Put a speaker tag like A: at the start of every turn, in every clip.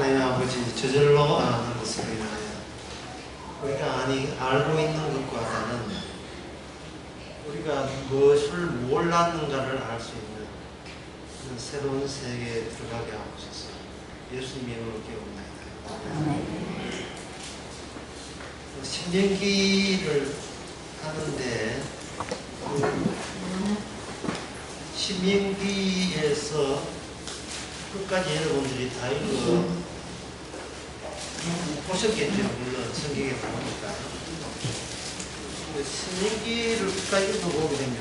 A: 하나님 아버지 저절로 하는 것을 인하여 우리가 알고 있는 것과 다른 우리가 무엇을 몰랐는가를 알 수 있는 그런 새로운 세계에 들어가게 하옵소서. 예수님 이름으로 기도합니다. 신명기를 하는데 신명기에서 끝까지 여러분들이 다 읽어 보셨겠죠. 물론 성경에 보니까 신명기를 끝까지 읽어보게 되면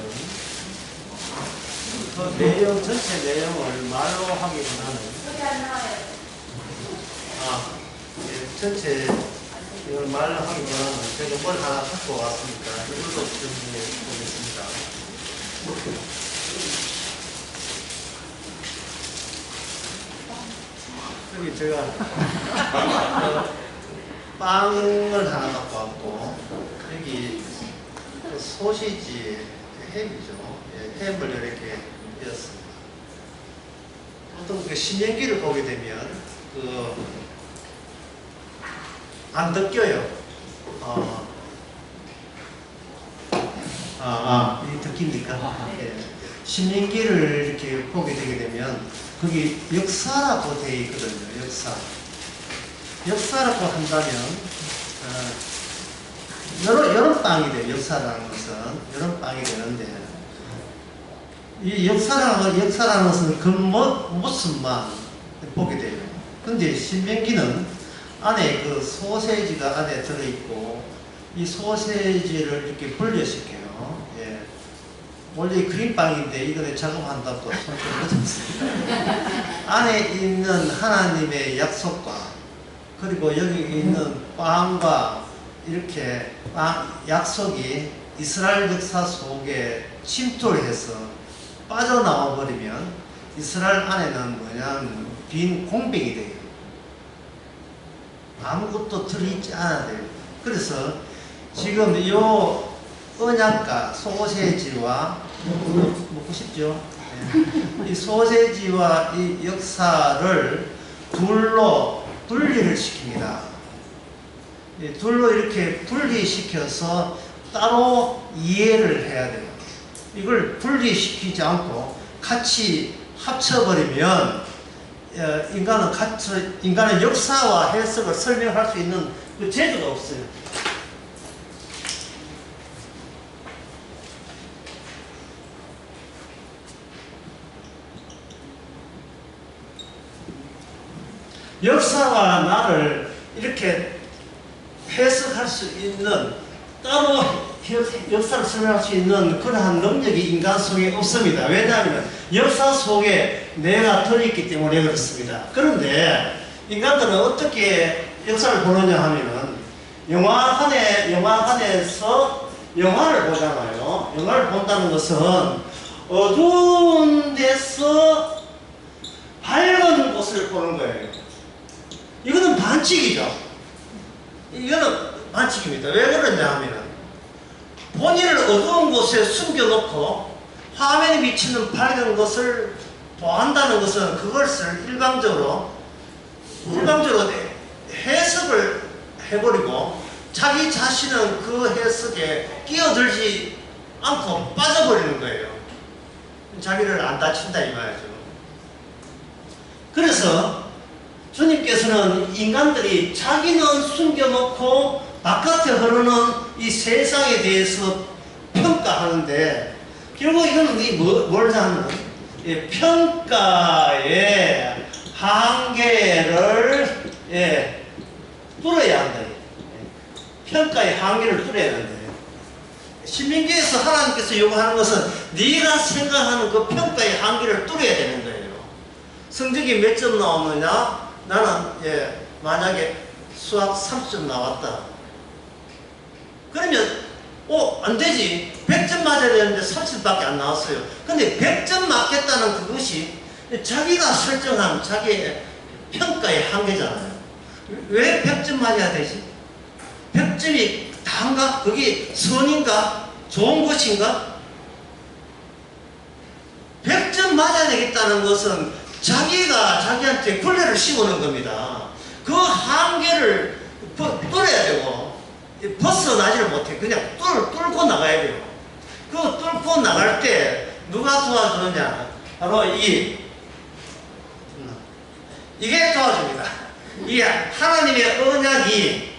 A: 그 내용 전체 내용을 말로 하기보다는 전체 이걸 말로 하기보다는 제가 뭘 하나 갖고 왔으니까 이걸로 정리해 보겠습니다. 여기 제가 빵을 하나 갖고 왔고 여기 소시지 햄이죠. 햄을 이렇게 넣었습니다. 보통 그 신명기를 보게 되면 안 느껴요. 이 느낍니까? 예. 신명기를 이렇게 보게 되게 되면 거기 역사라고 되어 있거든요. 역사라고 한다면 여러 빵이 돼요. 역사라는 것은 여러 빵이 되는데 이 역사라는 것은 그 모습만 보게 돼요. 근데 신명기는 안에 그 소세지가 안에 들어있고 이 소세지를 이렇게 분리시켜요. 예. 원래 크림빵인데 이거는 작업한다고 손좀 꽂았습니다. 안에 있는 하나님의 약속과 그리고 여기 있는 빵과 이렇게 약속이 이스라엘 역사 속에 침투를 해서 빠져나와 버리면 이스라엘 안에는 뭐냐면 빈 공백이 돼요. 아무것도 들어있지 않아야 돼요. 그래서 지금 요 언약과 소세지와 먹고 싶죠? 이 소세지와 이 역사를 둘로 분리를 시킵니다. 둘로 이렇게 분리시켜서 따로 이해를 해야 돼요. 이걸 분리시키지 않고 같이 합쳐버리면 인간은 역사와 해석을 설명할 수 있는 그 재주가 없어요. 역사와 나를 이렇게 해석할 수 있는 따로 역사를 설명할 수 있는 그러한 능력이 인간 속에 없습니다. 왜냐하면 역사 속에 내가 들어있기 때문에 그렇습니다. 그런데 인간들은 어떻게 역사를 보느냐 하면은 영화관에서 영화를 보잖아요. 영화를 본다는 것은 어두운 데서 밝은 곳을 보는 거예요. 이거는 반칙이죠. 이거는 반칙입니다. 왜 그러냐 하면은 본인을 어두운 곳에 숨겨놓고 화면에 비치는 밝은 것을 보한다는 것은 그것을 일방적으로 해석을 해버리고 자기 자신은 그 해석에 끼어들지 않고 빠져버리는 거예요. 자기를 안 다친다 이 말이죠. 그래서 주님께서는 인간들이 자기는 숨겨놓고 바깥에 흐르는 이 세상에 대해서 평가하는데 결국 이거는 뭘 하는 거예요? 평가의 한계를 뚫어야 한다. 평가의 한계를 뚫어야 한다. 신명기에서 하나님께서 요구하는 것은 네가 생각하는 그 평가의 한계를 뚫어야 되는 거예요. 성적이 몇 점 나오느냐? 나는 만약에 수학 30점 나왔다. 그러면 안 되지. 100점 맞아야 되는데 30밖에 안 나왔어요. 근데 100점 맞겠다는 그것이 자기가 설정한 자기의 평가의 한계잖아요. 왜 100점 맞아야 되지? 100점이 다인가? 그게 선인가? 좋은 것인가? 100점 맞아야 되겠다는 것은 자기가 자기한테 굴레를 씌우는 겁니다. 그 한계를 뚫어야 되고 벗어나지를 못해. 그냥 뚫고 나가야 돼요. 그 뚫고 나갈 때 누가 도와주느냐? 바로 이게 도와줍니다. 이 하나님의 언약이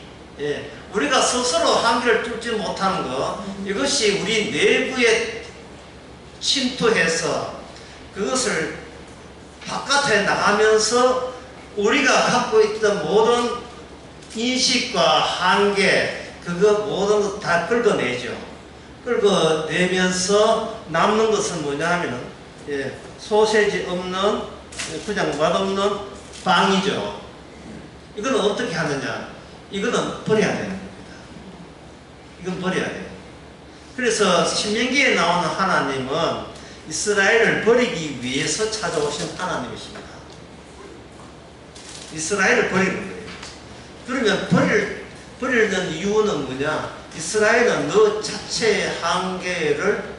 A: 우리가 스스로 한계를 뚫지 못하는 것, 이것이 우리 내부에 침투해서 그것을 바깥에 나가면서 우리가 갖고 있던 모든 인식과 한계, 그거 모든 것 다 긁어내죠. 긁어내면서 남는 것은 뭐냐 하면은 소세지 없는, 그냥 맛없는 빵이죠. 이거는 어떻게 하느냐? 이거는 버려야 되는 겁니다. 이건 버려야 돼요. 그래서 신명기에 나오는 하나님은 이스라엘을 버리기 위해서 찾아오신 하나님이십니다. 이스라엘을 버리는 거예요. 그러면 버리는 이유는 뭐냐? 이스라엘은 너 자체의 한계를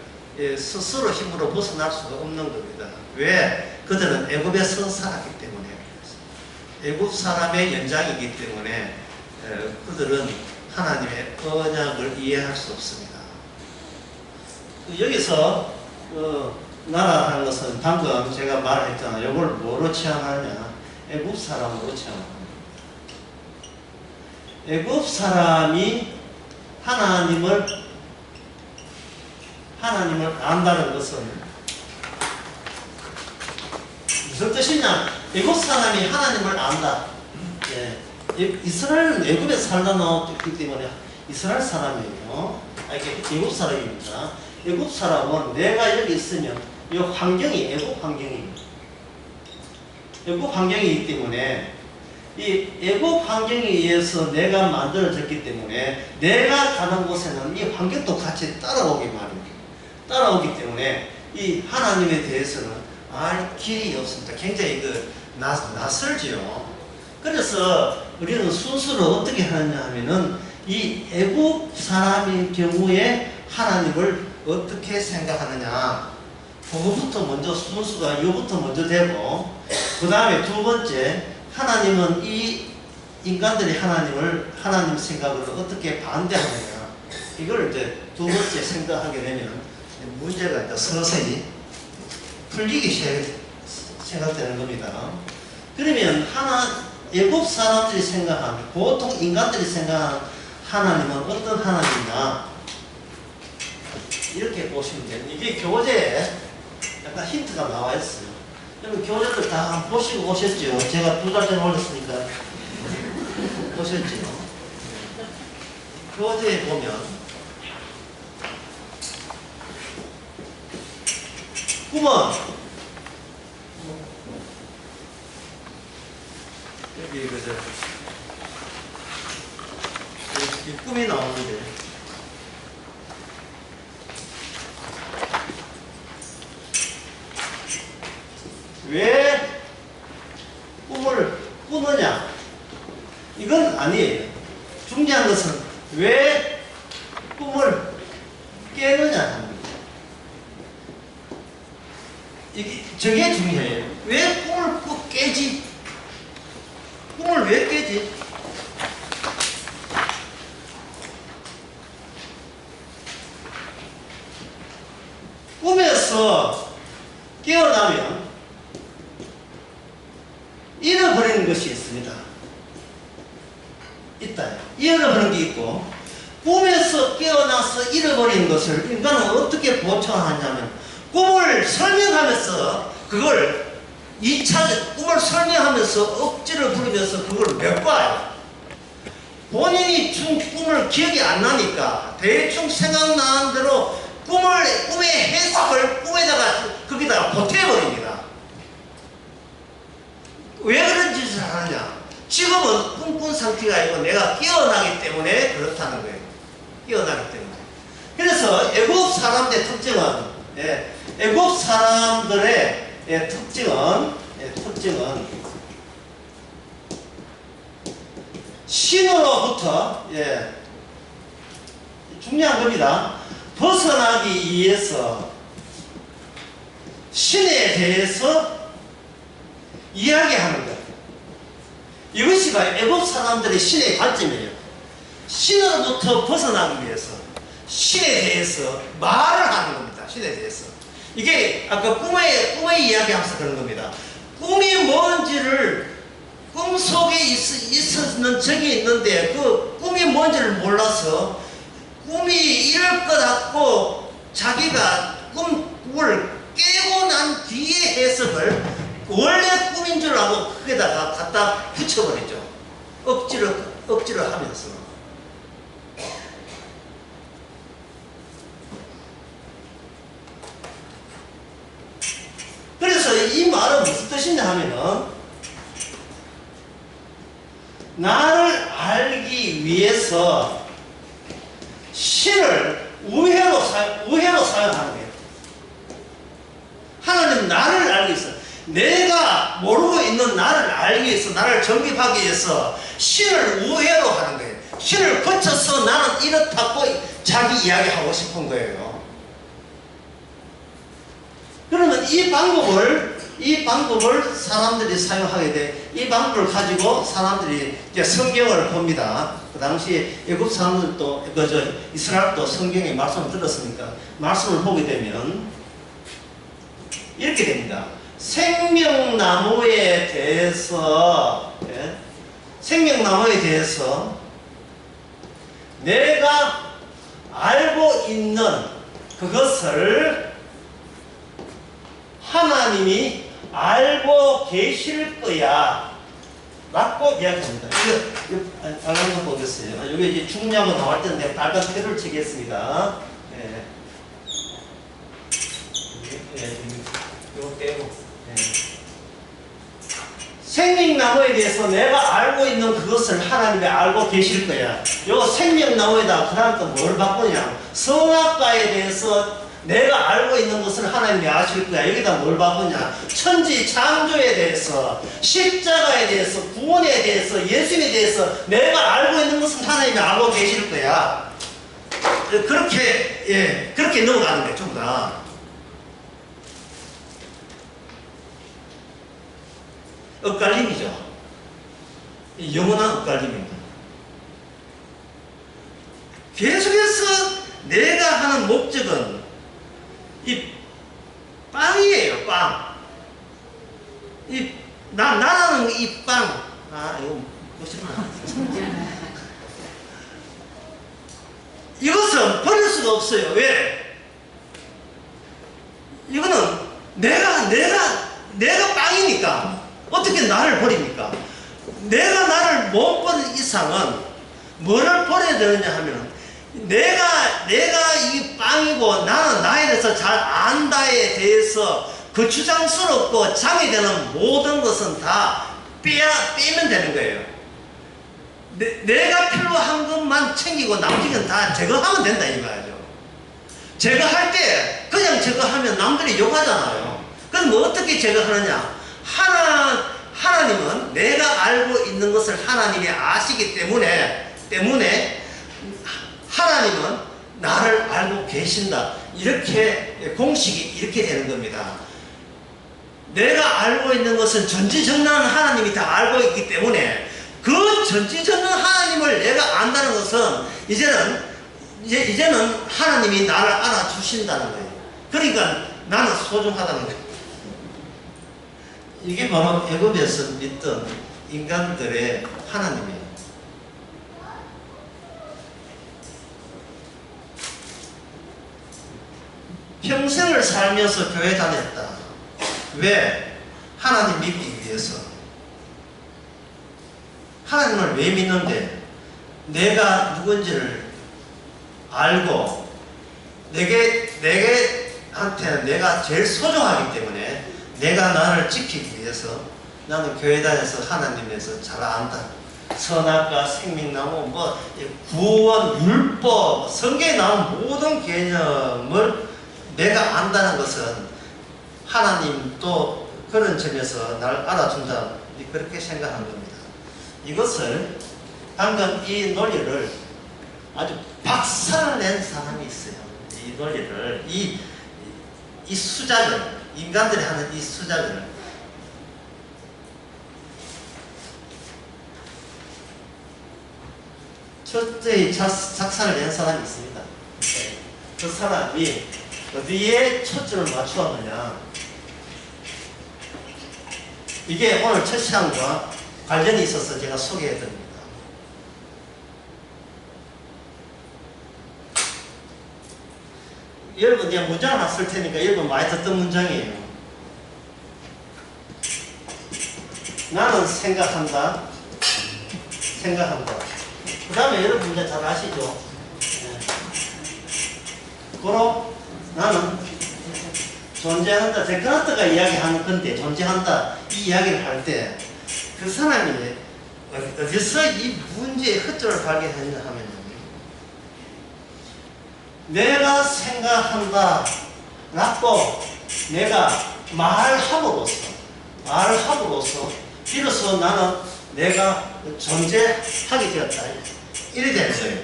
A: 스스로 힘으로 벗어날 수가 없는 겁니다. 왜? 그들은 애굽에서 살았기 때문에. 애굽 사람의 연장이기 때문에 그들은 하나님의 언약을 이해할 수 없습니다. 여기서 나라라는 것은 방금 제가 말했잖아요. 이걸 뭐로 취향하냐? 애굽 사람으로 취향합니다. 애굽 사람이 하나님을 안다는 것은 무슨 뜻이냐? 애굽 사람이 하나님을 안다. 이스라엘은 애굽에 살다 나왔기 때문에 이스라엘 사람이에요. 이게 애굽 사람입니다. 애굽 사람은 내가 여기 있으면 이 환경이 애굽 환경입니다. 애굽 환경이기 때문에 이 애굽 환경에 의해서 내가 만들어졌기 때문에 내가 가는 곳에는 이 환경도 같이 따라오기 말입니다. 따라오기 때문에 이 하나님에 대해서는 알 길이 없습니다. 굉장히 낯설지요. 그래서 우리는 순서를 어떻게 하느냐 하면은 이 애굽 사람의 경우에 하나님을 어떻게 생각하느냐, 그거부터 먼저 순서가 요부터 먼저 되고, 그 다음에 두 번째, 하나님은 이 인간들이 하나님 생각을 어떻게 반대하느냐, 이걸 이제 두 번째 생각하게 되면 문제가 이제 서서히 풀리기 생각되는 겁니다. 그러면 애굽 사람들이 생각하는, 보통 인간들이 생각하는 하나님은 어떤 하나님이냐, 이렇게 보시면 돼요. 이게 교재에 약간 힌트가 나와 있어요. 여러분 교재들 다 한번 보시고 오셨죠? 제가 2달 전에 올렸으니까 보셨죠? 교재에 보면 꿈은 여기 그죠? 이 꿈이 나오는데 왜 꿈을 꾸느냐? 이건 아니에요. 중요한 것은 왜 꿈을 깨느냐 합니다. 저게 중요해요. 왜 꿈을 깨지? 꿈을 왜 깨지? 꿈에서 깨어나면 잃어버리는 것이 있습니다. 잃어버리는 게 있고, 꿈에서 깨어나서 잃어버리는 것을 인간은 어떻게 보충하냐면 꿈을 설명하면서 그걸 2차 꿈을 설명하면서 억지를 부리면서 그걸 메꿔요. 본인이 준 꿈을 기억이 안 나니까 대충 생각나는 대로 꿈의 해석을 거기다가 보태버립니다. 왜 그런 짓을 하느냐? 지금은 꿈꾼 상태가 아니고 내가 깨어나기 때문에 그렇다는 거예요. 깨어나기 때문에. 그래서 애굽 사람들의 특징은, 애굽 사람들의 특징은 신으로부터 중요한 겁니다. 벗어나기 위해서 신에 대해서 이야기하는 거예요. 이것이 바로 애국 사람들의 신의 관점이에요. 신으로부터 벗어나기 위해서 신에 대해서 말을 하는 겁니다. 신에 대해서. 이게 아까 꿈의 이야기하면서 그런 겁니다. 꿈이 뭔지를 꿈 속에 있었는 적이 있는데 그 꿈이 뭔지를 몰라서 꿈이 이럴 것 같고 자기가 꿈을 깨고 난 뒤에 해석을 원래 꿈인 줄 알고 거기다가 갖다 붙여버리죠. 억지로 하면서. 그래서 이 말은 무슨 뜻이냐 하면은 나를 알기 위해서 신을 우회로 사용하는 거예요. 하나님은 나를 알기 위해서 내가 모르고 있는 나를 알기 위해서 나를 정립하기 위해서 신을 우회로 하는 거예요. 신을 거쳐서 나는 이렇다고 자기 이야기하고 싶은 거예요. 그러면 이 방법을 사람들이 사용하게 돼. 이 방법을 가지고 사람들이 이제 성경을 봅니다. 그 당시 애굽 사람들도 이스라엘도 성경의 말씀을 들었으니까 말씀을 보게 되면 이렇게 됩니다. 생명나무에 대해서 내가 알고 있는 그것을 하나님이 알고 계실 거야 라고 이야기합니다. 이거 빨간 거 보겠어요. 이게 이제 중요하고 나올 텐데 빨간 테를 치겠습니다. 네. 이거 빼고. 네. 생명나무에 대해서 내가 알고 있는 그것을 하나님이 알고 계실 거야. 요 생명나무에다 그 다음 또 뭘 바꾸냐. 성악가에 대해서 내가 알고 있는 것을 하나님이 아실 거야. 여기다 뭘 바꾸냐. 천지 창조에 대해서, 십자가에 대해서, 구원에 대해서, 예수님에 대해서 내가 알고 있는 것은 하나님이 알고 계실 거야. 그렇게 넘어가는 거예요. 전부 다. 엇갈림이죠. 영원한 엇갈림입니다. 계속해서 내가 하는 목적은 이 빵이에요. 빵. 나라는 이 빵. 이거 멋있나? 이것은 버릴 수가 없어요. 왜? 이거는 내가 빵이니까 어떻게 나를 버립니까? 내가 나를 못 버릴 이상은 뭐를 버려야 되느냐 하면 내가 이 빵이고 나는 나에 대해서 잘 안다에 대해서 그 주장스럽고 잠이 되는 모든 것은 다 빼면 되는 거예요. 내가 필요한 것만 챙기고 나머지는 다 제거하면 된다 이 말이죠. 제거할 때 그냥 제거하면 남들이 욕하잖아요. 그럼 뭐 어떻게 제거하느냐? 하나님은 내가 알고 있는 것을 하나님이 아시기 때문에 하나님은 나를 알고 계신다. 이렇게 공식이 이렇게 되는 겁니다. 내가 알고 있는 것은 전지전능한 하나님이 다 알고 있기 때문에 그 전지전능한 하나님을 내가 안다는 것은 이제는 하나님이 나를 알아주신다는 거예요. 그러니까 나는 소중하다는 거예요. 이게 바로 애굽에서 믿던 인간들의 하나님이에요. 평생을 살면서 교회 다녔다. 왜? 하나님 믿기 위해서. 하나님을 왜 믿는데? 내가 누군지를 알고 내게한테는 내가 제일 소중하기 때문에 내가 나를 지키기 위해서 나는 교회 다녀서 하나님에서 잘 안다. 선악과 생명나무, 구원, 율법, 성경에 나온 모든 개념을 내가 안다는 것은 하나님도 그런 점에서 나를 알아준다. 그렇게 생각한 겁니다. 이것을 방금 이 논리를 아주 박살낸 사람이 있어요. 이 논리를, 이 수작을, 인간들이 하는 이 수작을 철저히 작사를 낸 사람이 있습니다. 그 사람이 어디에 초점을 맞추었느냐. 이게 오늘 첫 시간과 관련이 있어서 제가 소개해드립니다. 여러분, 제가 문장을 안 쓸 테니까 여러분 많이 듣던 문장이에요. 나는 생각한다. 그 다음에 여러분 문장 잘 아시죠? 고로 나는 존재한다. 데카르트가 이야기하는 건데, 존재한다 이 이야기를 할 때 그 사람이 어디서 이 문제의 허점을 발견하느냐 하면, 내가 생각한다 라고 내가 말함으로써 비로소 나는 내가 존재하게 되었다, 이래 되는 거예요.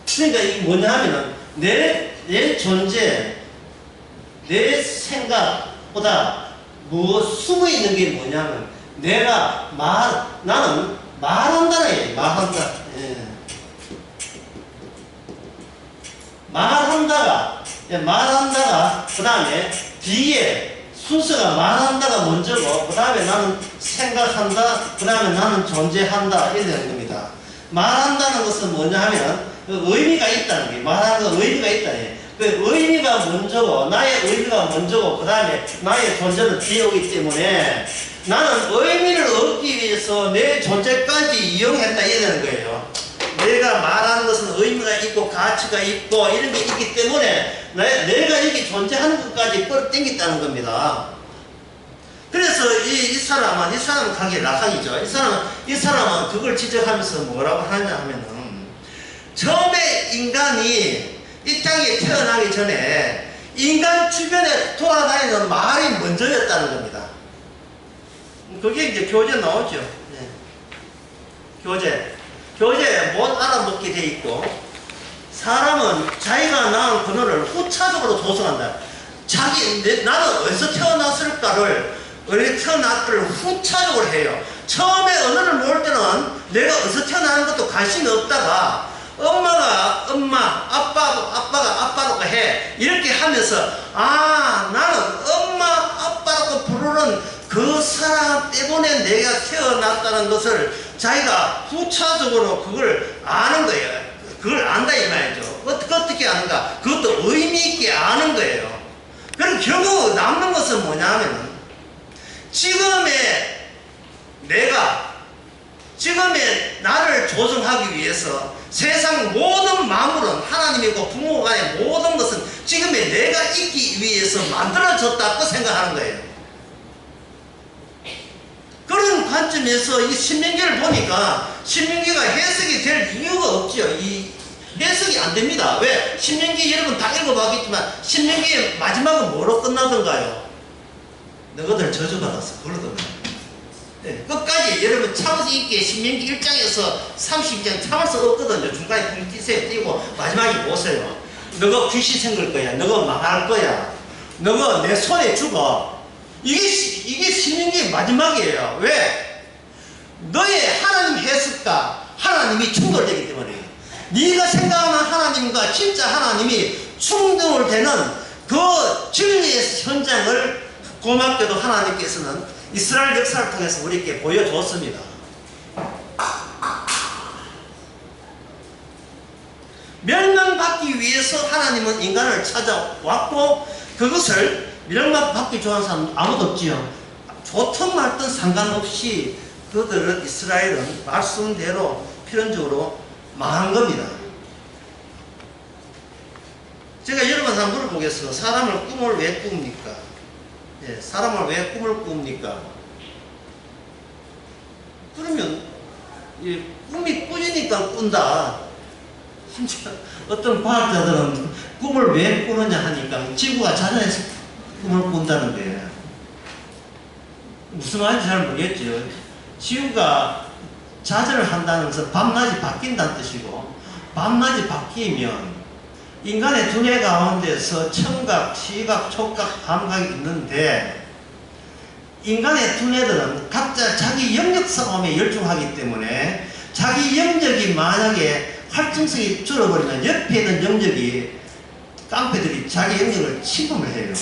A: 그러니까 이게 뭐냐 하면은 내 존재, 내 생각보다 숨어 있는 게 뭐냐면, 나는 말한다는 얘기예요. 말한다. 예. 말한다가, 그 다음에 뒤에 순서가 말한다가 먼저고, 그 다음에 나는 생각한다, 그 다음에 나는 존재한다, 이렇게 되는 겁니다. 말한다는 것은 뭐냐 하면 의미가 있다는 게, 말하는 건 의미가 있다는 게, 그 의미가 먼저고, 나의 의미가 먼저고, 그 다음에 나의 존재는 뒤에 오기 때문에 나는 의미를 얻기 위해서 내 존재까지 이용했다, 이래 되는 거예요. 내가 말하는 것은 의미가 있고 가치가 있고 이런 게 있기 때문에 내가 여기 존재하는 것까지 끌어당겼다는 겁니다. 그래서 이 사람은 가게 낙항이죠. 이 사람은 그걸 지적하면서 뭐라고 하냐 하면은, 처음에 인간이 이 땅에 태어나기 전에 인간 주변에 돌아다니는 말이 먼저였다는 겁니다. 그게 이제 교재 나오죠. 네. 교재에 못 알아먹게 돼 있고, 사람은 자기가 낳은 근원을 후차적으로 조성한다. 나는 어디서 태어났을까를 후차적으로 해요. 처음에 언어를 모을 때는 내가 어디서 태어나는 것도 관심이 없다가, 엄마가 아빠가 아빠라고 해. 이렇게 하면서, 나는 엄마, 아빠라고 부르는 그 사람 때문에 내가 태어났다는 것을 자기가 후차적으로 그걸 아는 거예요. 그걸 안다 이 말이죠. 어떻게 아는가? 그것도 의미 있게 아는 거예요. 그럼 결국 남는 것은 뭐냐 하면, 지금의 나를 조성하기 위해서 세상 모든 만물은 하나님이고 부모 간의 모든 것은 지금의 내가 있기 위해서 만들어졌다고 생각하는 거예요. 그런 관점에서 이 신명기를 보니까 신명기가 해석이 될 이유가 없지요. 이 해석이 안 됩니다. 왜? 신명기 여러분 다 읽어봤겠지만 신명기의 마지막은 뭐로 끝나던가요? 너희들 저주받았어. 그러던가요? 네, 끝까지 여러분 참을 수 있게 신명기 1장에서 32장 참을 수 없거든요. 중간에 붕기세 띄고 마지막에 보세요. 너가 귀신 생길 거야. 너가 망할 거야. 너가 내 손에 죽어. 이게 신명기의 마지막이에요. 왜? 너의 하나님 해석과 하나님이 충돌되기 때문에, 네가 생각하는 하나님과 진짜 하나님이 충돌되는 그 진리의 현장을 고맙게도 하나님께서는 이스라엘 역사를 통해서 우리에게 보여줬습니다. 멸망받기 위해서 하나님은 인간을 찾아왔고, 그것을 멸망받기 좋아하는 사람 아무도 없지요. 좋든 말든 상관없이 이스라엘은 말씀대로 필연적으로 망한 겁니다. 제가 여러분한테 한번 물어보겠어요. 사람을 꿈을 왜 꿉니까? 예, 사람을 왜 꿈을 꿉니까? 그러면 꿈이 꾸지니까 꾼다. 심지어 어떤 과학자들은 꿈을 왜 꾸느냐 하니까 지구가 자전해서 꿈을 꾼다는 거예요. 무슨 말인지 잘 모르겠죠. 지구가 자전을 한다는 것은 밤낮이 바뀐다는 뜻이고, 밤낮이 바뀌면 인간의 두뇌 가운데서 청각, 시각, 촉각, 감각이 있는데, 인간의 두뇌들은 각자 자기 영역 싸움에 열중하기 때문에 자기 영역이 만약에 활동성이 줄어버리면 옆에 있는 영역이 깡패들이 자기 영역을 침범을 해요.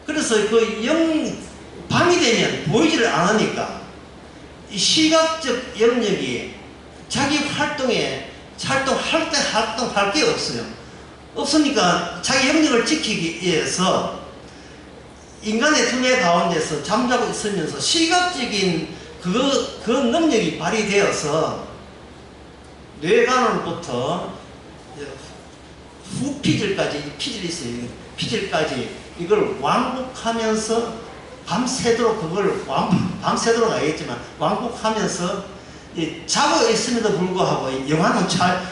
A: 그래서 밤이 되면 보이지를 않으니까 이 시각적 영역이 자기 활동할 때 활동할 게 없어요. 없으니까 자기 영역을 지키기 위해서 인간의 두뇌 가운데서 잠자고 있으면서 시각적인 그 능력이 발휘되어서 뇌관으로부터 후피질까지, 피질이 있어요. 피질까지 이걸 왕복하면서 밤새도록 밤새도록 알겠지만 왕복하면서 자고 있음에도 불구하고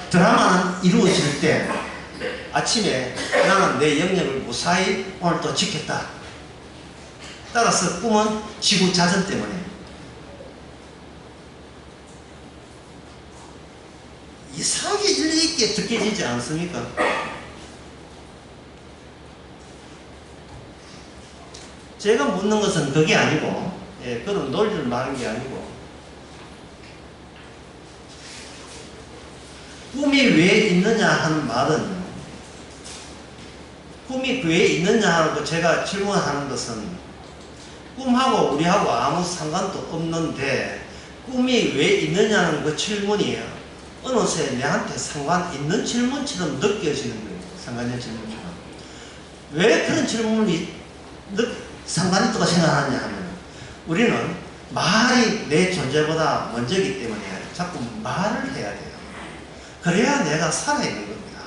A: 드라마는 이루어질 때 아침에 나는 내 영역을 무사히 오늘 또 지켰다. 따라서 꿈은 지구 자전 때문에 이상하게 일리 있게 느껴지지 않습니까? 제가 묻는 것은 그게 아니고, 그런 논리를 말하는 게 아니고, 꿈이 왜 있느냐 하는 말은, 꿈이 왜 있느냐 하는 거 제가 질문하는 것은, 꿈하고 우리하고 아무 상관도 없는데, 꿈이 왜 있느냐는 그 질문이 어느새 내한테 상관 있는 질문처럼 느껴지는 거예요. 상관있는 질문처럼. 왜 그런 질문이 상관 있다고 생각하냐 하면, 우리는 말이 내 존재보다 먼저이기 때문에 자꾸 말을 해야 돼요. 그래야 내가 살아있는 겁니다.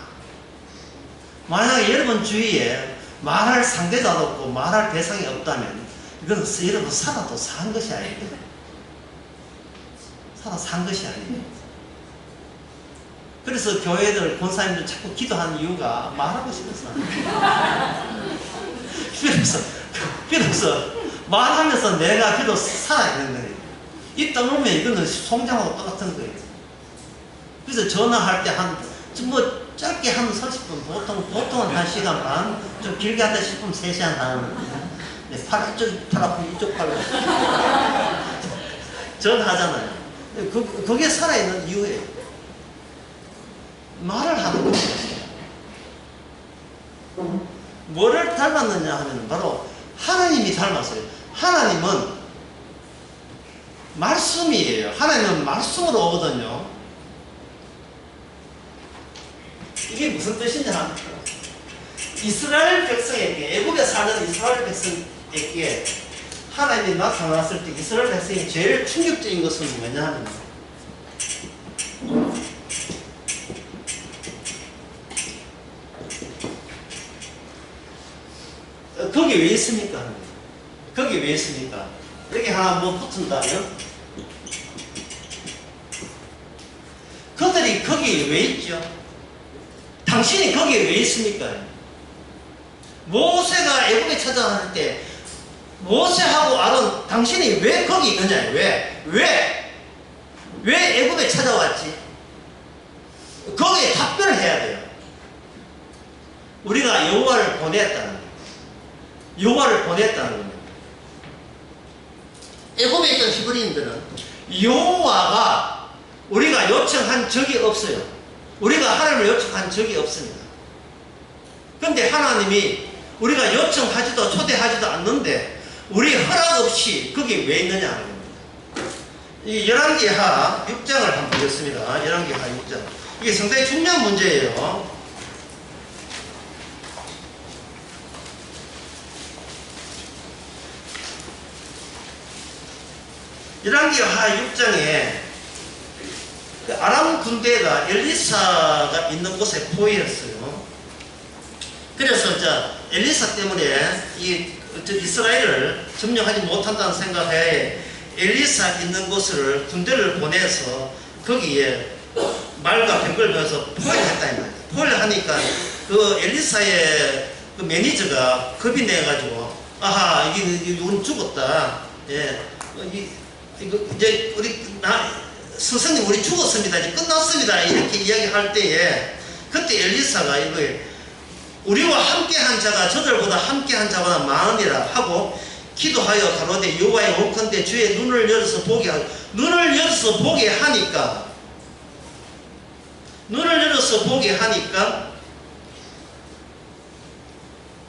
A: 만약에 여러분 주위에 말할 상대가 없고 말할 대상이 없다면 이건 여러분 살아도 산 것이 아니에요. 살아 산 것이 아니에요. 그래서 교회들, 권사님들 자꾸 기도하는 이유가 말하고 싶어서 비로소 말하면서 내가 비로소 살아있는 거예요. 입 다물면 이거는 송장하고 똑같은 거예요. 그래서 전화할 때 짧게 한 30분, 보통은 1시간 반, 좀 길게 한다 싶으면 3시간 하는, 팔 아프면 이쪽 팔로 전화하잖아요. 그게 살아있는 이유예요. 말을 하는 거예요. 뭐를 닮았느냐 하면 바로 하나님이 닮았어요. 하나님은 말씀이에요. 하나님은 말씀으로 오거든요. 이게 무슨 뜻이냐 하면 이스라엘 백성에게, 애국에 사는 이스라엘 백성에게 하나님이 나타났을 때 이스라엘 백성이 제일 충격적인 것은 뭐냐 하면 거기 왜 있습니까? 거기 왜 있습니까? 여기 하나 뭐 붙은다면 그들이 거기에 왜 있죠? 당신이 거기에 왜 있습니까? 모세가 애국에 찾아갈 때 모세하고 아론 당신이 왜 거기 있느냐? 왜 애국에 찾아왔지? 거기에 답변을 해야 돼요. 우리가 여호와를 보냈다는 거예요. 여호와를 보냈다는 겁니다. 애굽에 있던 히브리인들은 여호와가 우리가 요청한 적이 없어요. 우리가 하나님을 요청한 적이 없습니다. 그런데 하나님이 우리가 요청하지도 초대하지도 않는데 우리 허락 없이 거기 왜 있느냐 하는 겁니다. 이 열왕기하 6장을 한번 보겠습니다. 열왕기하 6장. 이게 상당히 중요한 문제예요. 열왕기하 6장에 아람 군대가 엘리사가 있는 곳에 포위했어요. 그래서 엘리사 때문에 이스라엘을 점령하지 못한다는 생각에 엘리사 있는 곳을 군대를 보내서 거기에 말과 병거를 보내서 포위를 했다 이 말이에요. 포위를 하니까 그 엘리사의 그 매니저가 겁이 내가지고 아하 이게 우린 죽었다. 이제 스승님 우리 죽었습니다. 이제 끝났습니다. 이렇게 이야기할 때에 그때 엘리사가 이거에 우리와 함께한 자가 저들보다 함께한 자보다 많으니라 하고 기도하여 가로되 여호와의 원컨대 주의 눈을 열어서 보게 하고, 눈을 열어서 보게 하니까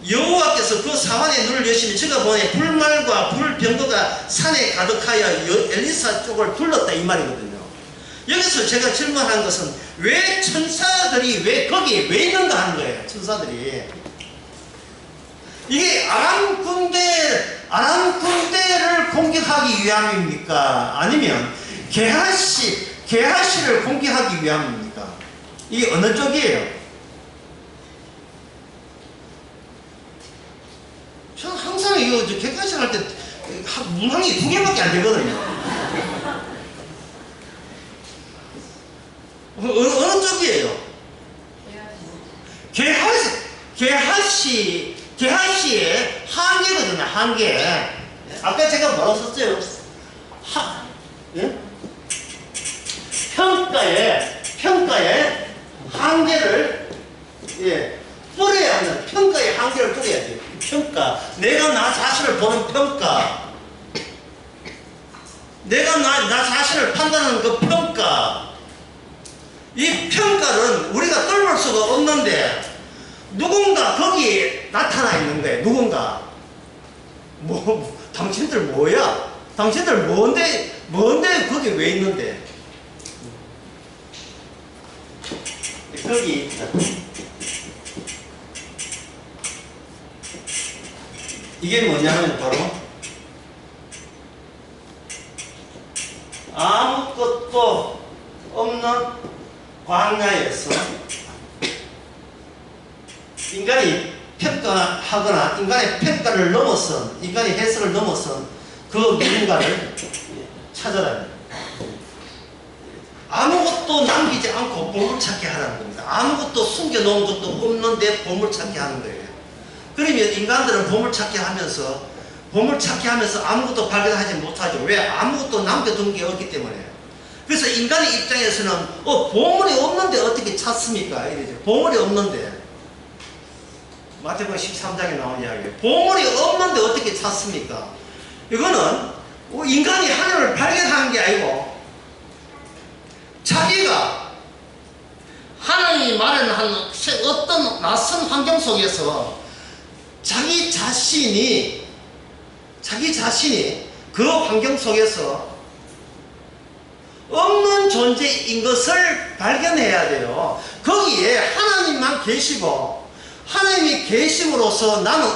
A: 여호와께서 그 사환의 눈을 여시니 저가 보니 불말과 불병거가 산에 가득하여 엘리사 쪽을 둘렀다 이 말이거든요. 여기서 제가 질문한 것은 왜 천사들이 왜 거기에 왜 있는가 하는 거예요. 천사들이 이게 아람 군대를 공격하기 위함입니까? 아니면 게하시를 공격하기 위함입니까? 이게 어느 쪽이에요? 저는 항상 이거 객관식 할 때 문항이 2개밖에 안 되거든요. 어느 쪽이에요? 게하시의 한계거든요. 한계. 아까 제가 뭐라고 썼어요? 예? 평가의 한계를 뚫어야 하는, 평가의 한계를 뚫어야 돼요. 평가. 내가 나 자신을 보는 평가. 내가 나 자신을 판단하는 그 평가. 이 평가는 우리가 뚫을 수가 없는데 누군가 거기에 나타나 있는 거예요. 누군가. 당신들 뭐야? 당신들 뭔데 거기 왜 있는데? 거기 이게 뭐냐면 바로 아무것도 없는 광야에서 인간이 평가하거나 인간의 평가를 넘어선, 인간의 해석을 넘어선 그 누군가를 찾아라. 아무것도 남기지 않고 보물찾기 하라는 겁니다. 아무것도 숨겨놓은 것도 없는데 보물찾기 하는 거예요. 그러면 인간들은 보물찾기 하면서 아무것도 발견하지 못하죠. 왜? 아무것도 남겨둔 게 없기 때문에. 그래서 인간의 입장에서는 보물이 없는데 어떻게 찾습니까? 이러죠. 보물이 없는데. 마태복음 13장에 나온 이야기예요. 보물이 없는데 어떻게 찾습니까? 이거는 인간이 하나님을 발견하는 게 아니고 자기가 하나님이 마련한 어떤 낯선 환경 속에서 자기 자신이 그 환경 속에서 없는 존재인 것을 발견해야 돼요. 거기에 하나님만 계시고 하나님이 계심으로써 나는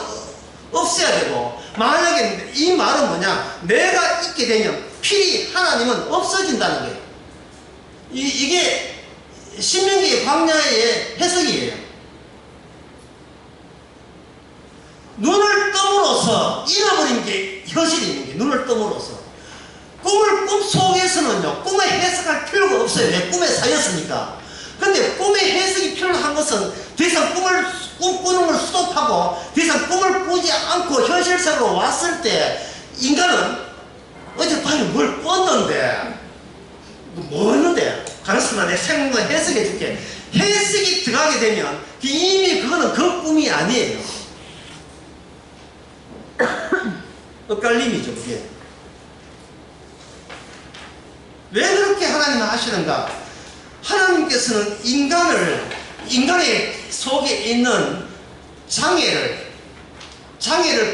A: 없어야 되고, 만약에 이 말은 뭐냐, 내가 있게 되면 필히 하나님은 없어진다는 거예요. 이게 신명기의 광야의 해석이에요. 눈을 뜸으로써 잃어버린 게 현실이 있는 게, 눈을 뜸으로써. 꿈 속에서는요, 꿈을 해석할 필요가 없어요. 왜? 꿈에 사였으니까. 근데 꿈의 해석이 필요한 것은 더 이상 꿈꾸는 걸 스톱하고 더 이상 꿈을 꾸지 않고 현실적으로 왔을 때 인간은 어젯밤에 뭘 꿨는데 뭐 했는데 가능성은 내 생각을 해석해 줄게. 해석이 들어가게 되면 이미 그거는 그 꿈이 아니에요. 엇갈림이죠 그게. 왜 그렇게 하나님은 하시는가? 하나님께서는 인간의 속에 있는 장애를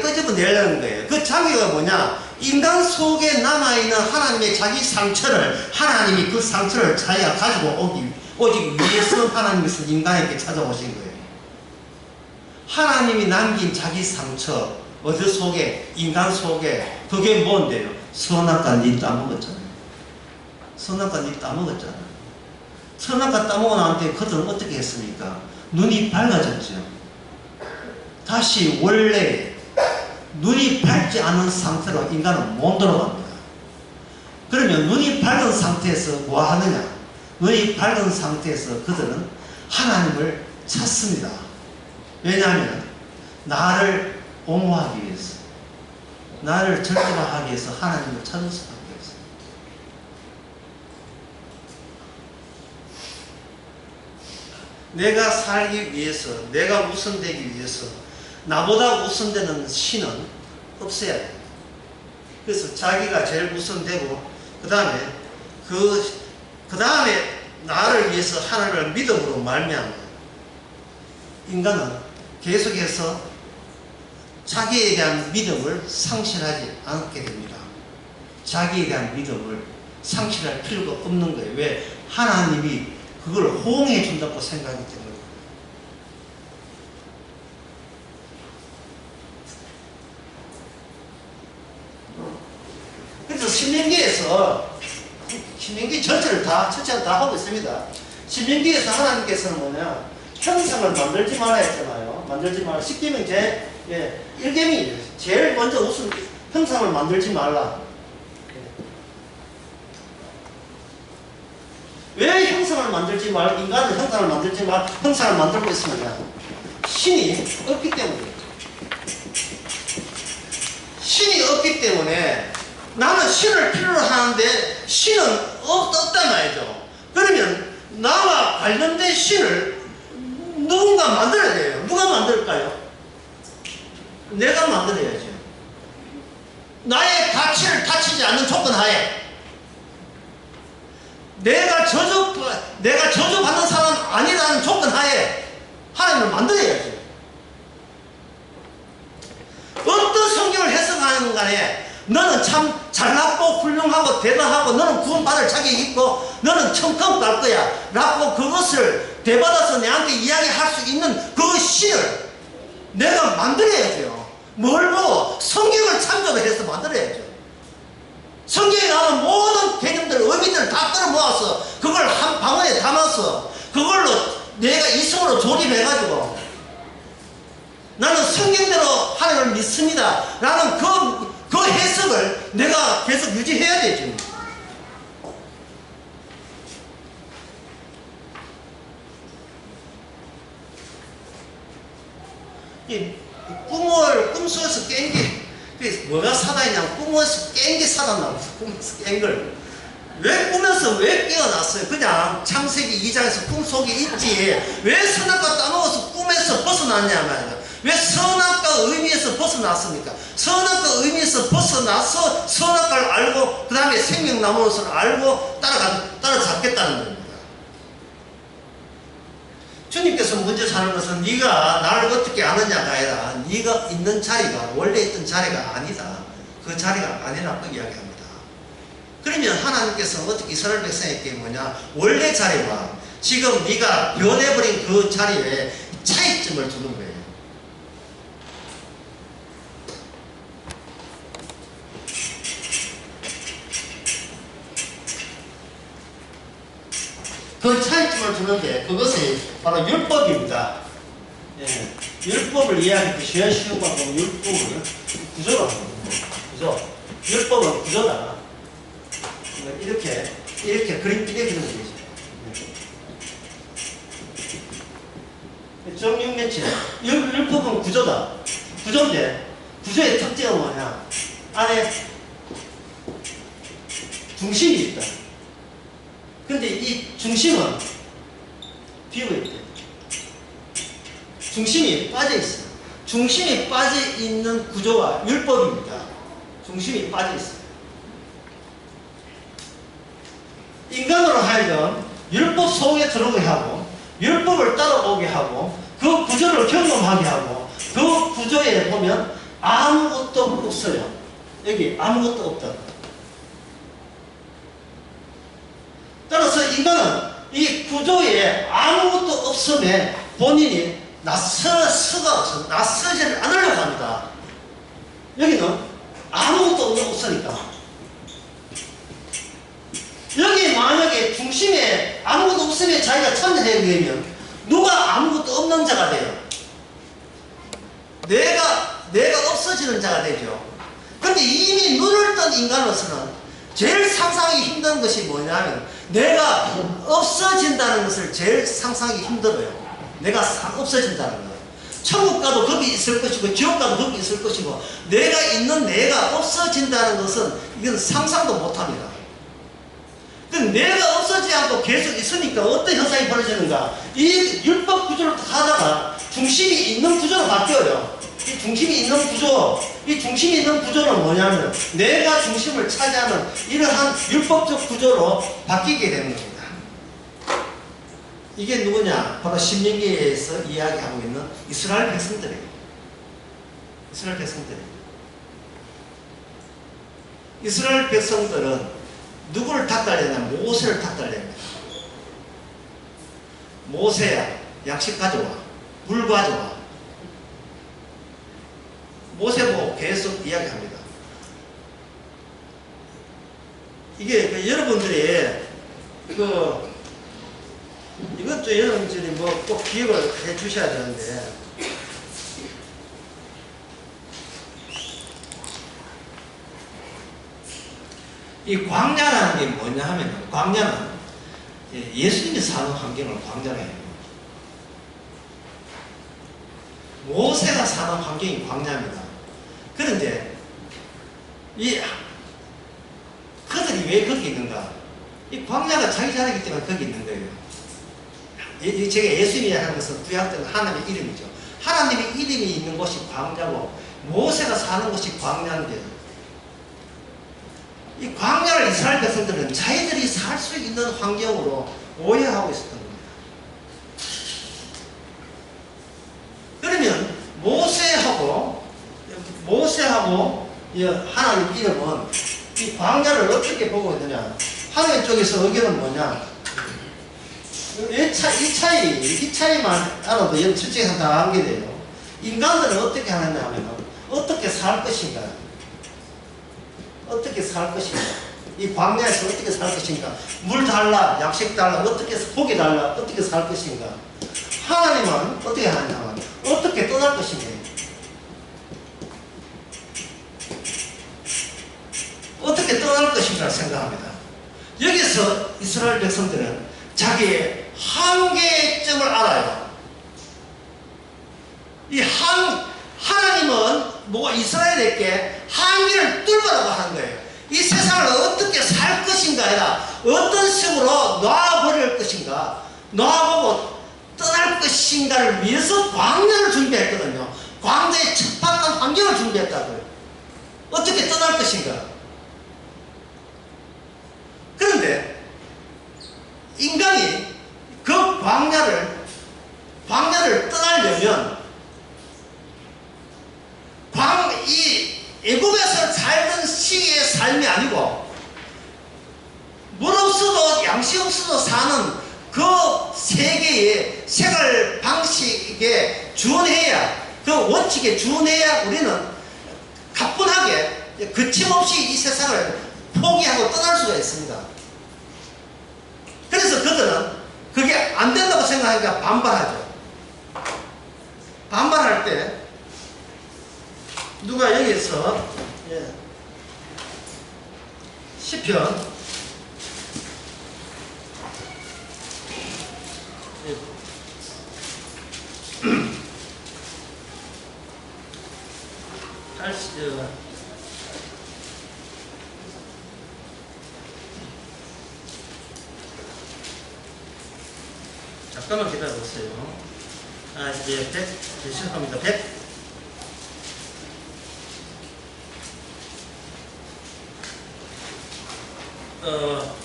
A: 끄집어내려는 거예요. 그 장애가 뭐냐? 인간 속에 남아있는 하나님의 자기 상처를, 하나님이 그 상처를 자기가 가지고 오기 위해서 하나님께서 인간에게 찾아오신 거예요. 하나님이 남긴 자기 상처, 어디 속에? 인간 속에. 그게 뭔데요? 선악과 니 따먹었잖아요. 선악과 니 따먹었잖아요. 선악과 따먹은 나한테 그들은 어떻게 했습니까? 눈이 밝아졌죠. 다시 원래 눈이 밝지 않은 상태로 인간은 못 돌아갑니다. 그러면 눈이 밝은 상태에서 뭐 하느냐? 눈이 밝은 상태에서 그들은 하나님을 찾습니다. 왜냐하면 나를 옹호하기 위해서, 나를 절대화하기 위해서 하나님을 찾을 수밖에 없어요. 내가 살기 위해서, 내가 우선되기 위해서 나보다 우선되는 신은 없어야 돼요. 그래서 자기가 제일 우선되고, 그 다음에 나를 위해서 하나님을 믿음으로 말미암아 인간은 계속해서 자기에 대한 믿음을 상실하지 않게 됩니다. 자기에 대한 믿음을 상실할 필요가 없는 거예요. 왜? 하나님이 그걸 호응해 준다고 생각하기 때문에. 그래서 신명기 전체를 다 하고 있습니다. 신명기에서 하나님께서는 뭐냐, 형상을 만들지 말라 했잖아요. 만들지 말라. 10계명 1계명이에요. 제일 먼저 우선 형상을 만들지 말라. 왜 형상을 만들지 말, 인간은 형상을 만들지 말, 형상을 만들고 있으냐? 신이 없기 때문에. 신이 없기 때문에 나는 신을 필요로 하는데 신은 없단 말이죠. 그러면 나와 관련된 신을 누군가 만들어야 돼요. 누가 만들까요? 내가 만들어야죠. 나의 가치를 다치지 않는 조건 하에 내가 저주받는 사람 아니라는 조건 하에 하나님을 만들어야죠. 어떤 성경을 해석하는 간에 너는 참 잘났고 훌륭하고 대단하고 너는 구원받을 자격이 있고 너는 천국 갈 거야 라고 그것을 되받아서 내한테 이야기할 수 있는 그 신을 내가 만들어야죠. 뭘 보고? 성경을 참조를 해서 만들어야죠. 성경에 나오는 모든 개념들, 의미들을 다 끌어모아서 그걸 한 방언에 담아서 그걸로 내가 이성으로 조립해가지고 나는 성경대로 하나님을 믿습니다 라는 그 해석을 내가 계속 유지해야 되죠. 이 꿈속에서 깬 게 뭐가 사단이냐, 꿈에서 깬 게 사단 나왔어. 꿈에서 깬 걸. 왜 꿈에서 왜 깨어났어요? 그냥 창세기 2장에서 꿈속에 있지. 왜 선악과 따먹어서 꿈에서 벗어났냐 말이야. 왜 선악과 의미에서 벗어났습니까? 선악과 의미에서 벗어나서 선악과를 알고 그 다음에 생명나무를 알고 따라잡겠다는 겁니다. 주님께서 먼저 사는 것은 네가 나를 어떻게 아느냐가 아니라 네가 있는 자리가 원래 있던 자리가 아니다. 그 자리가 아니라고 이야기합니다. 그러면 하나님께서는 어떻게 이스라엘 백성에게 뭐냐, 원래 자리와 지금 네가 변해버린 그 자리에 차이점을 두는 거예요. 그 차이점을 두는데 그것이 바로 율법입니다. 예, 율법을 이해하기 쉬운 방법은 율법을 구조로 하는 거예요. 구조. 율법은 구조다. 이렇게 그림 이렇게 그리면 되죠. 정육면체. 율법은 구조다. 구조인데 구조의 특징은 뭐냐? 안에 중심이 있다. 근데 이 중심은 비어있대. 중심이 빠져있어요. 중심이 빠져있는 구조가 율법입니다. 중심이 빠져있어요. 인간으로 하여금 율법 속에 들어오게 하고 율법을 따라오게 하고 그 구조를 경험하게 하고 그 구조에 보면 아무것도 없어요. 여기 아무것도 없다. 따라서 인간은 이 구조에 아무것도 없음에 본인이 낯서지를 않으려고 합니다. 여기는 아무것도 없으니까. 여기 만약에 중심에 아무것도 없으면 자기가 참여되게 되면 누가 아무것도 없는 자가 돼요? 내가 없어지는 자가 되죠. 근데 이미 눈을 뜬 인간으로서는 제일 상상하기 힘든 것이 뭐냐면 내가 없어진다는 것을 제일 상상하기 힘들어요. 내가 없어진다는 거예요. 천국 가도 거기 있을 것이고 지옥 가도 거기 있을 것이고 내가 있는 내가 없어진다는 것은 이건 상상도 못합니다. 내가 없어지지 않고 계속 있으니까 어떤 현상이 벌어지는가? 이 율법 구조를 하다가 중심이 있는 구조로 바뀌어요. 이 중심이 있는 구조, 이 중심이 있는 구조는 뭐냐면 내가 중심을 차지하는 이러한 율법적 구조로 바뀌게 되는 겁니다. 이게 누구냐? 바로 신명기에서 이야기하고 있는 이스라엘 백성들이에요. 이스라엘 백성들이에요. 이스라엘 백성들은 누구를 탓달려냐? 모세를 탓달립니다. 모세야, 양식 가져와, 물 가져와. 모세 보고 계속 이야기합니다. 이게 여러분들이 이것도 여러분들이 꼭 기억을 해 주셔야 되는데, 이 광야라는 게 뭐냐 하면, 광야는 예수님이 사는 환경을 광야라 해요. 모세가 사는 환경이 광야입니다. 그런데 그들이 왜 거기 있는가? 이 광야가 자기 자리이기 때문에 거기 있는 거예요. 제가 예수님이 하는 것은 구약된 하나님의 이름이죠. 하나님의 이름이 있는 곳이 광야고 모세가 사는 곳이 광야인데, 이 광야를 이스라엘 백성들은 자기들이 살 수 있는 환경으로 오해하고 있었던 겁니다. 그러면 모세하고 하나님 이름은 이 광야를 어떻게 보고 있느냐? 하나님 쪽에서 의견은 뭐냐? 이 차이만 알아도 실제로 다 알게 돼요. 인간들은 어떻게 하느냐 하면 어떻게 살 것인가? 어떻게 살 것인가? 이 광야에서 어떻게 살 것인가? 물 달라, 양식 달라, 어떻게 고기 달라, 어떻게 살 것인가? 하나님은 어떻게 하느냐? 어떻게 떠날 것인가? 어떻게 떠날 것인가 생각합니다. 여기서 이스라엘 백성들은 자기의 한계점을 알아요. 하나님은 이스라엘에게 한계를 뚫으라고 하는 거예요. 이 세상을 어떻게 살 것인가 아니라 어떤 식으로 놔버릴 것인가, 놔보고 떠날 것인가를 위해서 광야를 준비했거든요. 광야의 척박한 환경을 준비했다고요. 어떻게 떠날 것인가. 그런데 인간이 그 광야를 떠나려면 이 애굽에서 살던 시기의 삶이 아니고 물 없어도 양식 없어도 사는 그 세계의 생활 방식에 준해야, 그 원칙에 준해야 우리는 가뿐하게 거침없이 이 세상을 포기하고 떠날 수가 있습니다. 그래서 그들은 그게 안 된다고 생각하니까 반발하죠. 반발할 때 누가 여기서 시편 100 잠깐만 기다려보세요. 이제 100 시작합니다. 100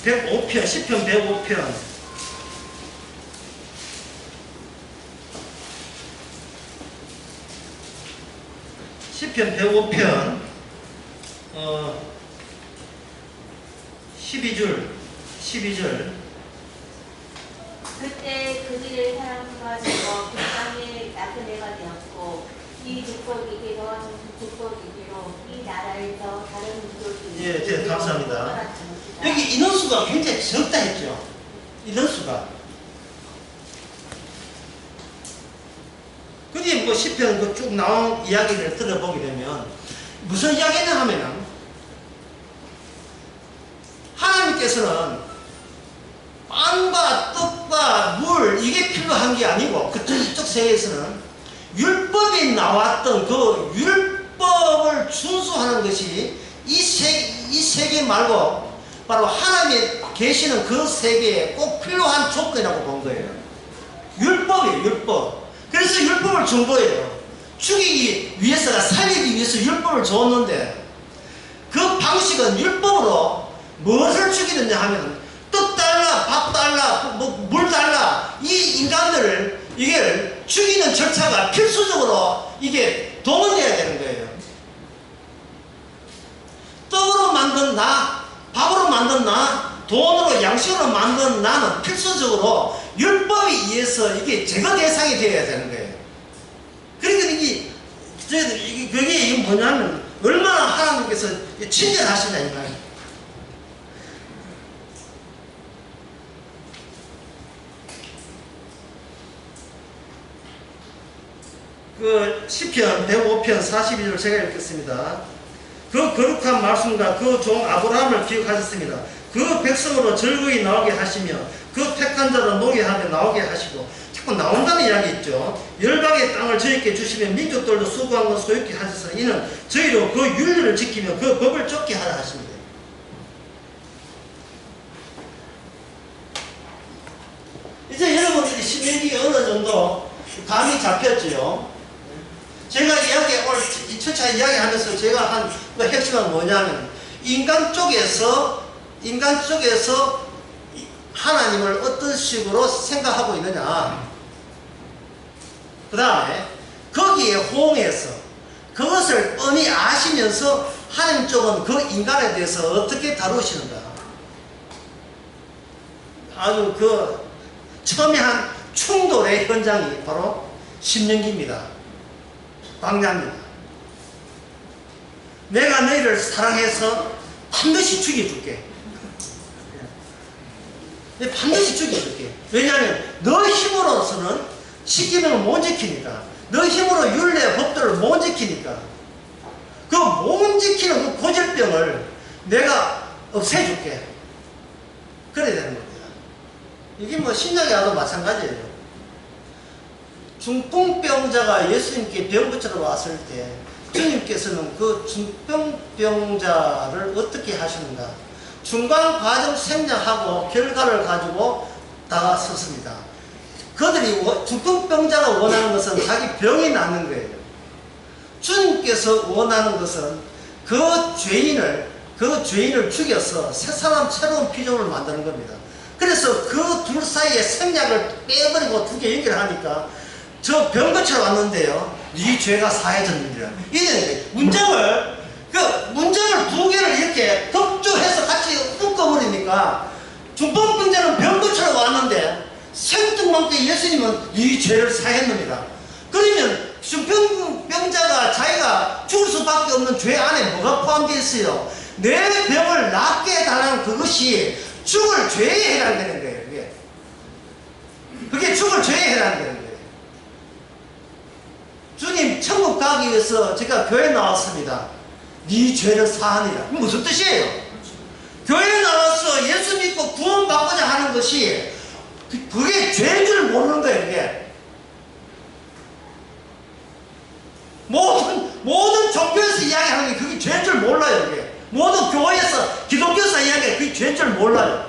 A: 105편, 시편 105편. 시편 105편 12절.
B: 그때 그들의 사랑과 죽어 그 땅에 나그네가 되었고 이 족속이 괴로운 족속이기로 이 나라에서 다른 민족이
A: 예, 감사합니다. 여기 인원수가 굉장히 적다 했죠. 인원수가. 근데 시편 쭉 나온 이야기를 들어보게 되면 무슨 이야기냐 하면은 하나님께서는 빵과 떡과 물 이게 필요한 게 아니고 그쪽 세계에서는 율법이 나왔던 그 율법을 준수하는 것이 이 세계 말고 바로 하나님이 계시는 그 세계에 꼭 필요한 조건이라고 본 거예요. 율법이에요. 율법. 그래서 율법을 준 거예요. 죽이기 위해서가 살리기 위해서 율법을 줬는데 그 방식은 율법으로 무엇을 죽이느냐 하면 떡 달라, 밥 달라, 물 달라 이 인간들을 이게 죽이는 절차가 필수적으로 이게 동원돼야 되는 거예요. 떡으로 만든 나, 밥으로 만든 나, 돈으로 양식으로 만든 나는 필수적으로 율법에 의해서 이게 제거 대상이 되어야 되는 거예요. 그러니까 그게 뭐냐면 얼마나 하나님께서 친절하시냐니까. 그 시편 105편 42절 제가 읽겠습니다. 그 거룩한 말씀과 그 종 아브라함을 기억하셨습니다. 그 백성으로 즐거이 나오게 하시며 그 택한 자로 노게하며 나오게 하시고, 자꾸 나온다는 이야기 있죠. 열방의 땅을 저희께 주시며 민족들도 수고한 것 소유케 하셔서 이는 저희로 그 윤리를 지키며 그 법을 쫓게 하라 하십니다. 이제 여러분들이 신명기 어느 정도 감이 잡혔죠. 제가 오늘 2차차 이야기하면서 제가 한 그 핵심은 뭐냐면 인간 쪽에서 하나님을 어떤 식으로 생각하고 있느냐, 그 다음에 거기에 호응해서 그것을 뻔히 아시면서 하나님 쪽은 그 인간에 대해서 어떻게 다루시는가. 아주 그 처음에 한 충돌의 현장이 바로 신명기입니다. 광야입니다. 내가 너희를 사랑해서 반드시 죽여줄게. 반드시 죽여줄게. 왜냐하면 너 힘으로서는 십계명을 못 지키니까, 너 힘으로 율례 법들을 못 지키니까, 그 못 지키는 그 고질병을 내가 없애줄게. 그래야 되는 겁니다. 이게 뭐 신약에 와도 마찬가지예요. 중풍병자가 예수님께 병 붙이러 왔을 때 주님께서는 그 중풍병자를 어떻게 하시는가? 중간 과정 생략하고 결과를 가지고 다가섰습니다. 그들이 중풍병자가 원하는 것은 자기 병이 낫는 거예요. 주님께서 원하는 것은 그 죄인을 죽여서 새 사람 새로운 피조물을 만드는 겁니다. 그래서 그 둘 사이에 생략을 빼버리고 두 개 연결하니까 저 병 고치러 왔는데요, 네 죄가 사해졌느니라. 이제 문장을 두 개를 이렇게 격조해서 같이 묶어버리니까 중풍병자는 병 고치러 왔는데 생뚱맞게 예수님은 네 죄를 사했느니라. 그러면 중풍병자가 자기가 죽을 수밖에 없는 죄 안에 뭐가 포함되어 있어요? 내 병을 낫게 해달라는 그것이 죽을 죄에 해당되는 거예요. 그게 죽을 죄에 해당되는 거예요. 주님 천국 가기 위해서 제가 교회 나왔습니다. 네 죄를 사하니라. 무슨 뜻이에요? 교회 나와서 예수 믿고 구원받고자 하는 것이 그게 죄인 줄 모르는 거예요. 그게 모든 종교에서 이야기하는 게 그게 죄인 줄 몰라요. 그게 모든 교회에서 기독교에서 이야기하는 게 그게 죄인 줄 몰라요.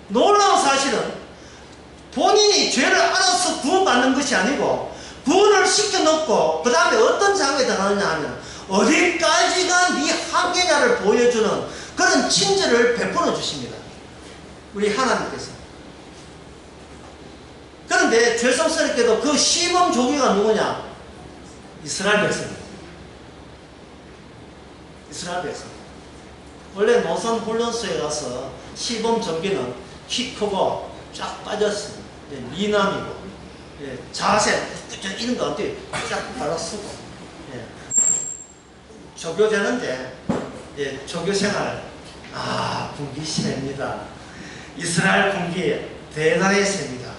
A: 놀라운 사실은 본인이 죄를 알아서 구원받는 것이 아니고 구원을 시켜놓고 그 다음에 어떤 장면에 들어가느냐 하면 어디까지가 네 한계냐를 보여주는 그런 친절을 베풀어 주십니다. 우리 하나님께서. 그런데 죄송스럽게도 그 시범 종교가 누구냐? 이스라엘 백성입니다. 이스라엘 백성. 원래 노선 훈련소에 가서 시범 종교는 키 크고 쫙 빠졌습니다. 미남이고, 자세 이런 거 어떻게 쫙 발라쓰고, 조교되는데 조교 생활 군기 셉니다. 이스라엘 군기 대단히 셉니다.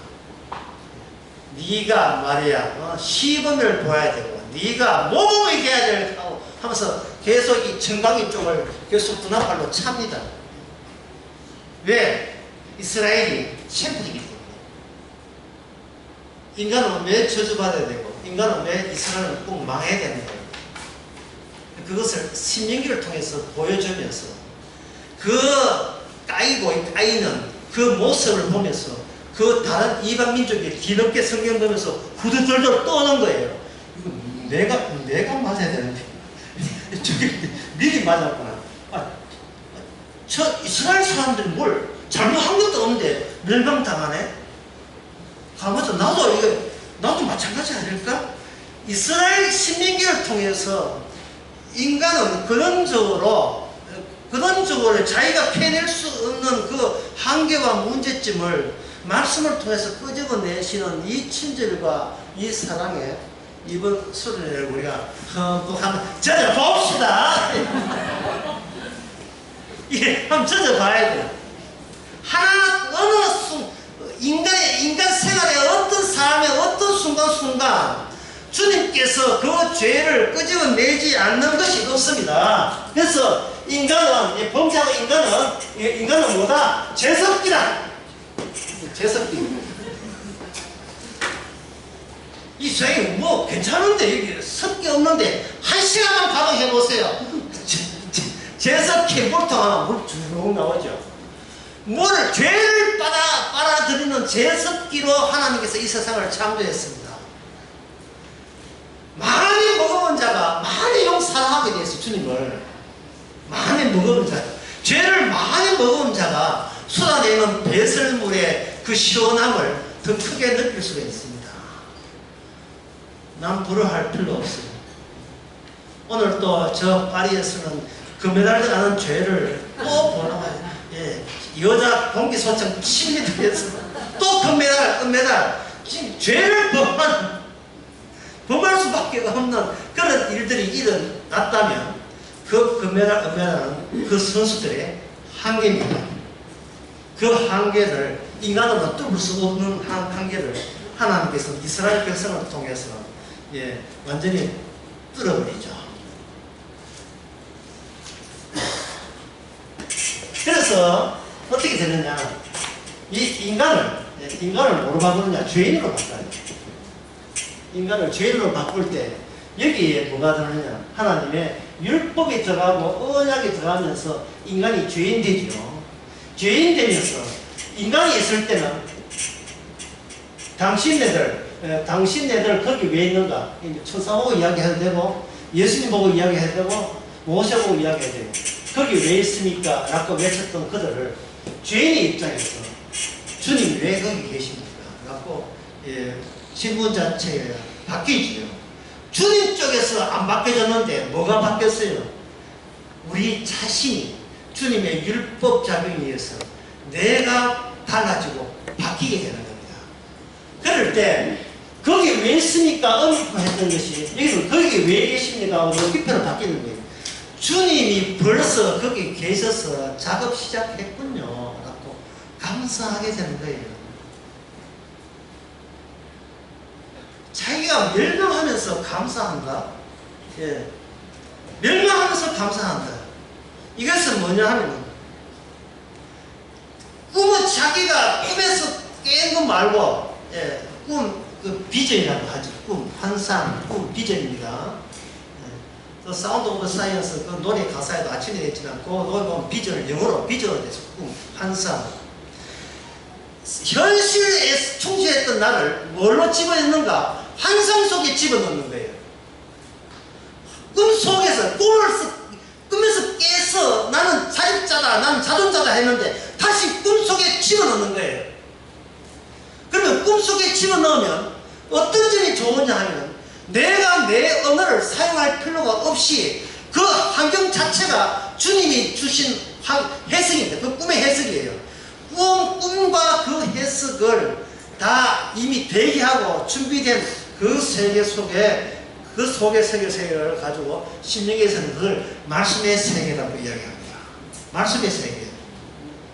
A: 네가 말이야 시범을 보아야 되고 네가 모범이 돼야 될 하면서 계속 이 정강이 쪽을 계속 분할로 찹니다. 왜? 이스라엘이 챔프이기 때문에. 인간은 왜 저주받아야 되고 인간은 왜 이스라엘은 꼭 망해야 되는 거예요. 그것을 신명기를 통해서 보여주면서 그 까이는 그 모습을 보면서 그 다른 이방 민족이 뒤늦게 성경 보면서 후들들들 떠는 거예요. 이거 내가 맞아야 되는데 저기 미리 맞았구나. 저 이스라엘 사람들이 뭘 잘못한 것도 없는데 멸망당하네. 가면서 나도 마찬가지 아닐까? 이스라엘 신명기를 통해서 인간은 근원적으로 자기가 해낼 수 없는 그 한계와 문제점을 말씀을 통해서 끄집어내시는 이 친절과 이 사랑에 이번 수련회를 우리가 한번 젖어봅시다. 이게 한번 젖어봐야 돼요. 인간 생활의 어떤 삶의 어떤 순간순간 주님께서 그 죄를 끄집어내지 않는 것이 없습니다. 그래서 인간은, 범죄하고 인간은 뭐다? 죄석기다. 죄석기. 이 세상에 뭐 괜찮은데, 여기 섞기 없는데, 1시간만 가도 해보세요. 죄석기 물통 하나 물 쭉 나오죠. 죄를 빨아들이는 죄석기로 하나님께서 이 세상을 창조했습니다. 많이 먹어본 자가 많이 용서하게 되었어요. 주님을 많이 먹어본 자, 죄를 많이 먹어본 자가 쏟아내는 배설물의 그 시원함을 더 크게 느낄 수가 있습니다. 남 부러워할 필요 없어요. 오늘 또 저 파리에서는 금메달 나는 죄를 또 보나봐요. 여자 공기소장 10m에서 또 금메달 지금 죄를 범할 수밖에 없는 그런 일들이 일어났다면 그 금메달, 은메달은 그 선수들의 한계입니다. 그 한계를 인간으로 뚫을 수 없는 한계를 하나님께서 이스라엘 백성을 통해서 완전히 뚫어버리죠. 그래서 어떻게 되느냐, 이 인간을 뭐로 바꾸느냐, 죄인으로 바꿔요. 인간을 죄인으로 바꿀 때 여기에 뭐가 들어가느냐, 하나님의 율법이 들어가고 언약이 들어가면서 인간이 죄인 되죠. 죄인 되면서 인간이 있을 때는 당신네들 거기 왜 있는가, 천사 보고 이야기해도 되고 예수님 보고 이야기해도 되고 모세 보고 이야기해도 되고 거기 왜 있습니까? 라고 외쳤던 그들을 죄인의 입장에서 주님 왜 거기 계십니까? 라고 질문 자체가 바뀌지요. 주님 쪽에서 안 바뀌어졌는데 뭐가 바뀌었어요? 우리 자신이 주님의 율법 작용에 의해서 내가 달라지고 바뀌게 되는 겁니다. 그럴 때 거기 왜 있습니까? 언급했던 것이 여기는 거기 왜 계십니까? 높이편으로 바뀌는 거예요. 주님이 벌써 거기 계셔서 작업 시작했군요. 라고 감사하게 되는 거예요. 자기가 멸망하면서 감사한다. 멸망하면서 감사한다. 이것은 뭐냐 하면 꿈은 자기가 꿈에서 깬 것 말고 꿈, 비전이라고 하죠. 꿈, 환상, 꿈, 비전입니다. 또 사운드 오브 사이언스 그 노래 가사에도 아침에 했지만 그 노래 보면 비전을 영어로 비전으로 돼서 꿈, 환상. 현실에 충실했던 나를 뭘로 집어넣는가? 환상 속에 집어넣는 거예요. 꿈 속에서 꿈에서 깨서 나는 자립자다, 나는 자존자다 했는데 다시 꿈속에 집어넣는 거예요. 그러면 꿈속에 집어넣으면 어떤 점이 좋으냐 하면 내가 내 언어를 사용할 필요가 없이 그 환경 자체가 주님이 주신 해석입니다. 그 꿈의 해석이에요. 꿈과 그 해석을 다 이미 대기하고 준비된 그 세계 속에 그 속의 세계를 가지고 신명기에서는 그걸 말씀의 세계라고 이야기합니다. 말씀의 세계.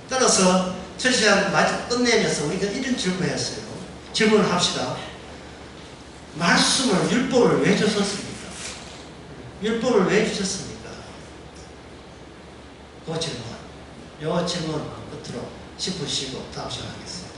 A: 따라서 첫 시간 마저 끝내면서 우리가 이런 질문을 했어요. 질문을 합시다. 말씀을, 율법을 왜 주셨습니까? 율법을 왜 주셨습니까? 그 질문. 이 질문 끝으로 10분 쉬고 다음 시간에 하겠습니다.